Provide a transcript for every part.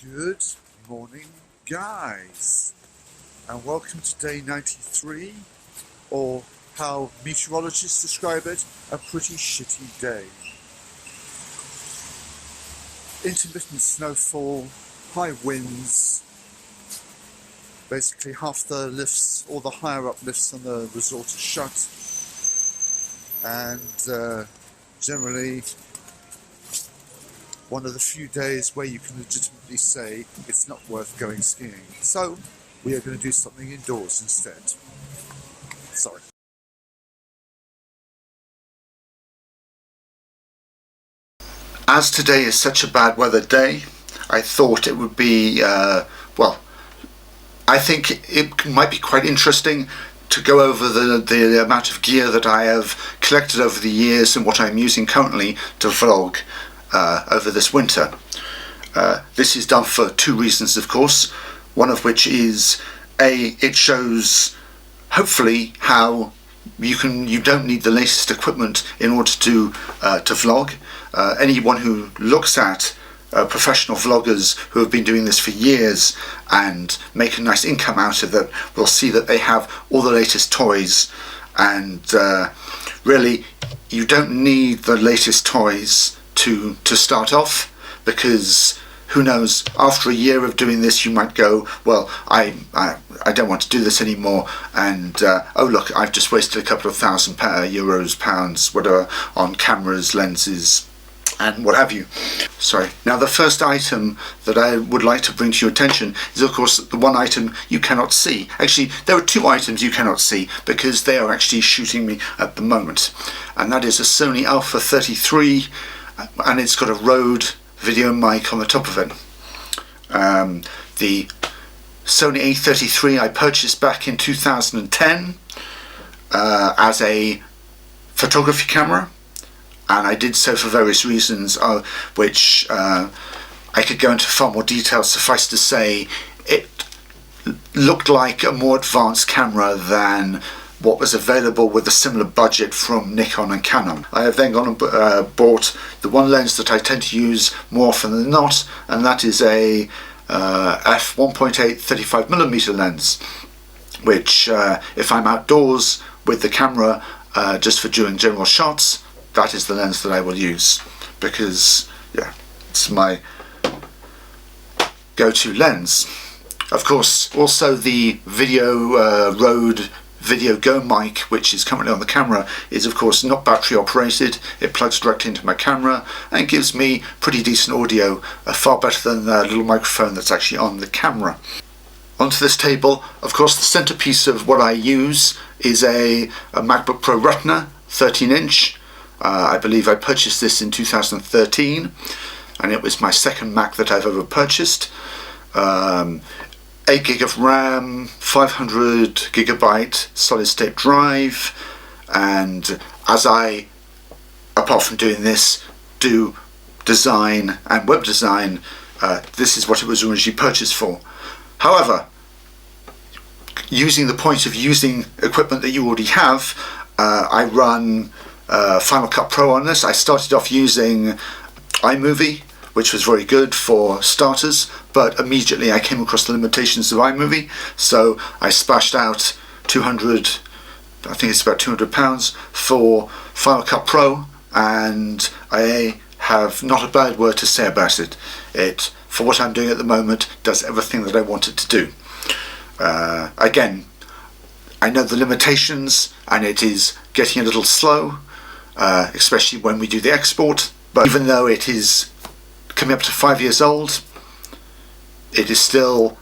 Good morning, guys, and welcome to day 93, or how meteorologists describe it, a pretty shitty day. Intermittent snowfall, high winds, basically half the lifts, all the higher up lifts on the resort are shut, and generally one of the few days where you can legitimately say it's not worth going skiing. So we are going to do something indoors instead. Sorry. As today is such a bad weather day, I thought it would be, I think it might be quite interesting to go over the amount of gear that I have collected over the years and what I'm using currently to vlog over this winter. This is done for two reasons, of course. One of which is it shows hopefully how you don't need the latest equipment in order to vlog. Anyone who looks at professional vloggers who have been doing this for years and make a nice income out of it will see that they have all the latest toys, and really you don't need the latest toys to start off, because who knows, after a year of doing this you might go, well, I don't want to do this anymore, and oh look, I've just wasted a couple of thousand euros, pounds, whatever, on cameras, lenses and what have you. Sorry. Now the first item that I would like to bring to your attention is of course the one item you cannot see. Actually, there are two items you cannot see because they are actually shooting me at the moment, and that is a Sony Alpha 33, and it's got a Rode video mic on the top of it. The Sony A33 I purchased back in 2010 as a photography camera, and I did so for various reasons, which I could go into far more detail. Suffice to say, it looked like a more advanced camera than what was available with a similar budget from Nikon and Canon. I have then gone and bought the one lens that I tend to use more often than not, and that is a f1.8 35mm lens, which if I'm outdoors with the camera just for doing general shots, that is the lens that I will use, because yeah, it's my go-to lens. Of course, also the Rode Video Go mic, which is currently on the camera, is of course not battery operated. It plugs directly into my camera and gives me pretty decent audio, far better than the little microphone that's actually on the camera. Onto this table, of course, the centerpiece of what I use is a MacBook Pro Retina 13-inch. I believe I purchased this in 2013, and it was my second Mac that I've ever purchased. 8 gig of RAM, 500 gigabyte solid state drive, and as I, apart from doing this, do design and web design, this is what it was originally purchased for. However, using the point of using equipment that you already have, I run Final Cut Pro on this. I started off using iMovie, which was very good for starters, but immediately I came across the limitations of iMovie, so I splashed out 200, I think it's about £200 for Final Cut Pro, and I have not a bad word to say about it. It, for what I'm doing at the moment, does everything that I want it to do. Again, I know the limitations, and it is getting a little slow, especially when we do the export, but even though it is coming up to 5 years old, it is still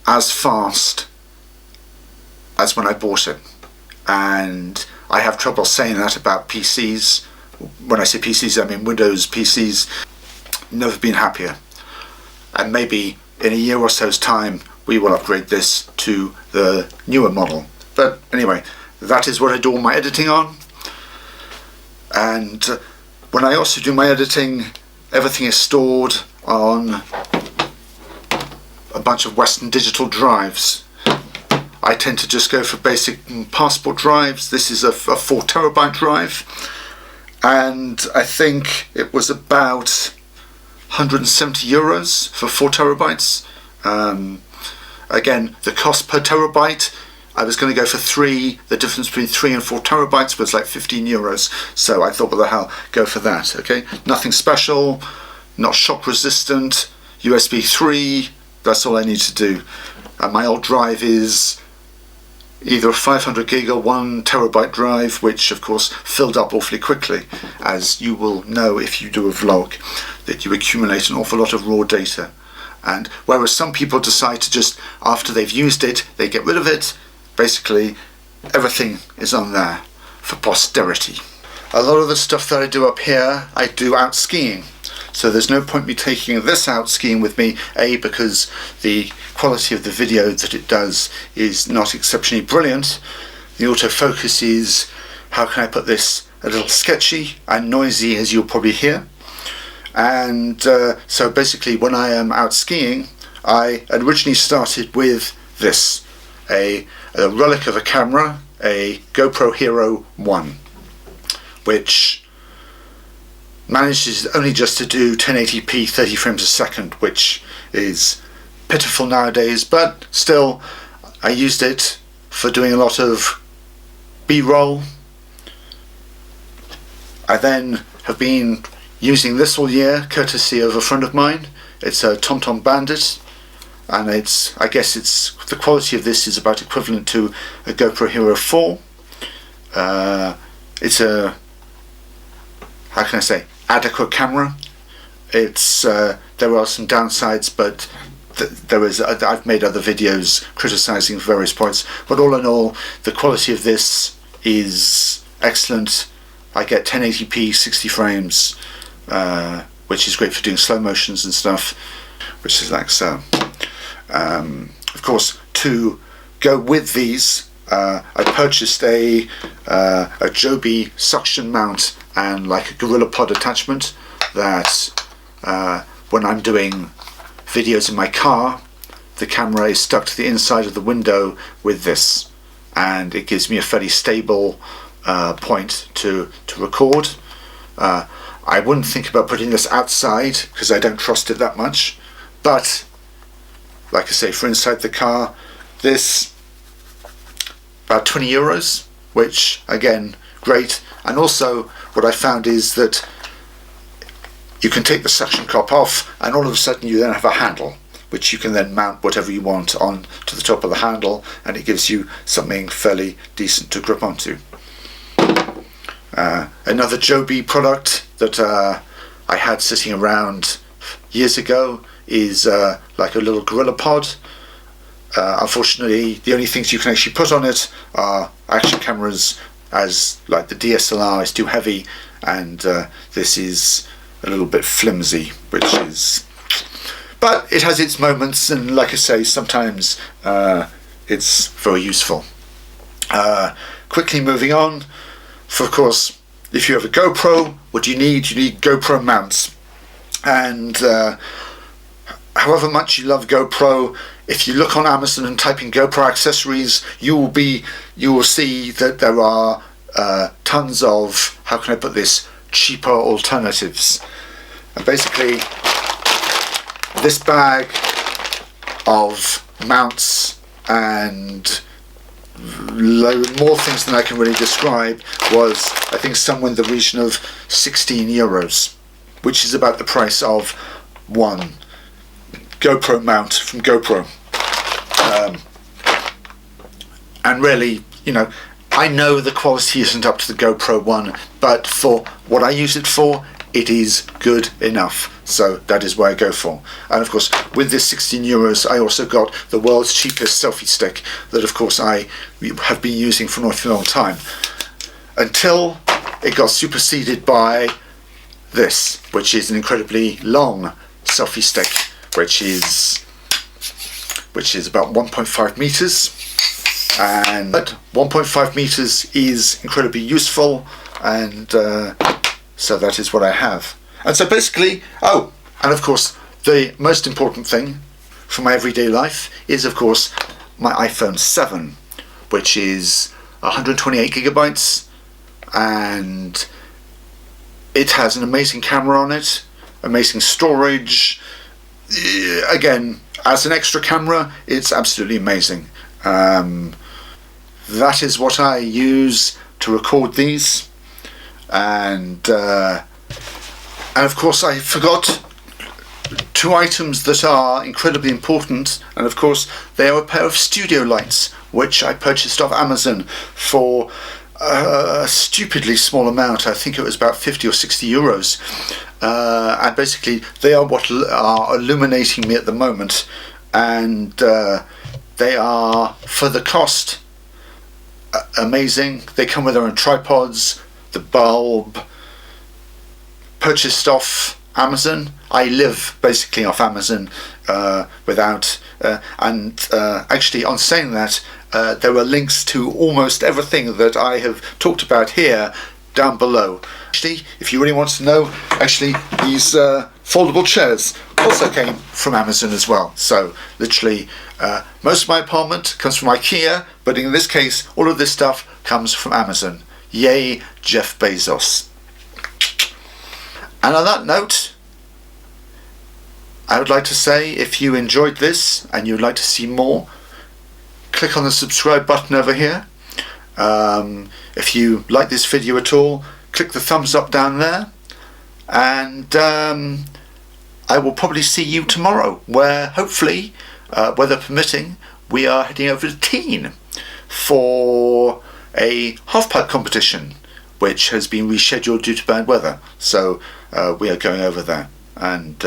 as fast as when I bought it. And I have trouble saying that about PCs. When I say PCs, I mean Windows PCs. Never been happier. And maybe in a year or so's time we will upgrade this to the newer model. But anyway, that is what I do all my editing on. And when I also do my editing, everything is stored on a bunch of Western Digital drives. I tend to just go for basic passport drives. This is a 4 terabyte drive, and I think it was about 170 euros for 4 terabytes. Again, the cost per terabyte, I was going to go for 3. The difference between 3 and 4 terabytes was like 15 euros. So I thought, what the hell, go for that. Okay, nothing special, not shock resistant, USB 3. That's all I need to do. My old drive is either a 500 gig or 1 terabyte drive, which of course filled up awfully quickly, as you will know if you do a vlog, that you accumulate an awful lot of raw data. And whereas some people decide to just, after they've used it, they get rid of it, basically everything is on there for posterity. A lot of the stuff that I do up here, I do out skiing. So there's no point me taking this out skiing with me, A, because the quality of the video that it does is not exceptionally brilliant. The autofocus is, how can I put this, a little sketchy and noisy, as you'll probably hear. And so basically when I am out skiing, I originally started with this, a relic of a camera, a GoPro Hero 1, which manages only just to do 1080p 30 frames a second, which is pitiful nowadays, but still I used it for doing a lot of B-roll. I then have been using this all year, courtesy of a friend of mine. It's a TomTom Bandit, and I guess the quality of this is about equivalent to a GoPro Hero 4. It's a, how can I say, adequate camera. It's there are some downsides, but I've made other videos criticizing various points, but all in all the quality of this is excellent. I get 1080p 60 frames, which is great for doing slow motions and stuff, which is like so. Of course, to go with these, I purchased a Joby suction mount and like a GorillaPod attachment that when I'm doing videos in my car, the camera is stuck to the inside of the window with this, and it gives me a fairly stable point to record. I wouldn't think about putting this outside because I don't trust it that much, but like I say, for inside the car, this about 20 euros, which again, great. And also what I found is that you can take the suction cup off and all of a sudden you then have a handle which you can then mount whatever you want on to the top of the handle, and it gives you something fairly decent to grip onto. Another Joby product that I had sitting around years ago is like a little GorillaPod. Unfortunately, the only things you can actually put on it are action cameras, as like the DSLR is too heavy, and this is a little bit flimsy, which is, but it has its moments, and like I say, sometimes it's very useful. Quickly moving on, for of course, if you have a GoPro, what do you need? You need GoPro mounts, and however much you love GoPro, if you look on Amazon and type in GoPro accessories, you will see that there are tons of, how can I put this, cheaper alternatives. And basically, this bag of mounts and more things than I can really describe was, I think, somewhere in the region of 16 euros, which is about the price of one GoPro mount from GoPro. And really, you know, I know the quality isn't up to the GoPro one, but for what I use it for, it is good enough. So that is what I go for. And of course, with this 16 euros, I also got the world's cheapest selfie stick that, of course, I have been using for an awfully long time, until it got superseded by this, which is an incredibly long selfie stick, which is about 1.5 meters. And 1.5 meters is incredibly useful, and so that is what I have. And so basically, oh, and of course, the most important thing for my everyday life is, of course, my iPhone 7, which is 128 gigabytes, and it has an amazing camera on it. amazing storage. Again, as an extra camera, it's absolutely amazing. That is what I use to record these, and of course I forgot two items that are incredibly important, and of course they are a pair of studio lights which I purchased off Amazon for a stupidly small amount. I think it was about 50 or 60 euros, and basically they are what are illuminating me at the moment, and they are, for the cost, amazing. They come with their own tripods, the bulb, purchased off Amazon. I live basically off Amazon actually, on saying that, there are links to almost everything that I have talked about here down below. Actually, if you really want to know, actually these foldable chairs also came from Amazon as well. So literally most of my apartment comes from IKEA, but in this case all of this stuff comes from Amazon. Yay, Jeff Bezos. And on that note, I would like to say, if you enjoyed this and you would like to see more, click on the subscribe button over here. If you like this video at all, click the thumbs up down there, and I will probably see you tomorrow, where hopefully, weather permitting, we are heading over to Teen for a half-pipe competition, which has been rescheduled due to bad weather. So we are going over there, and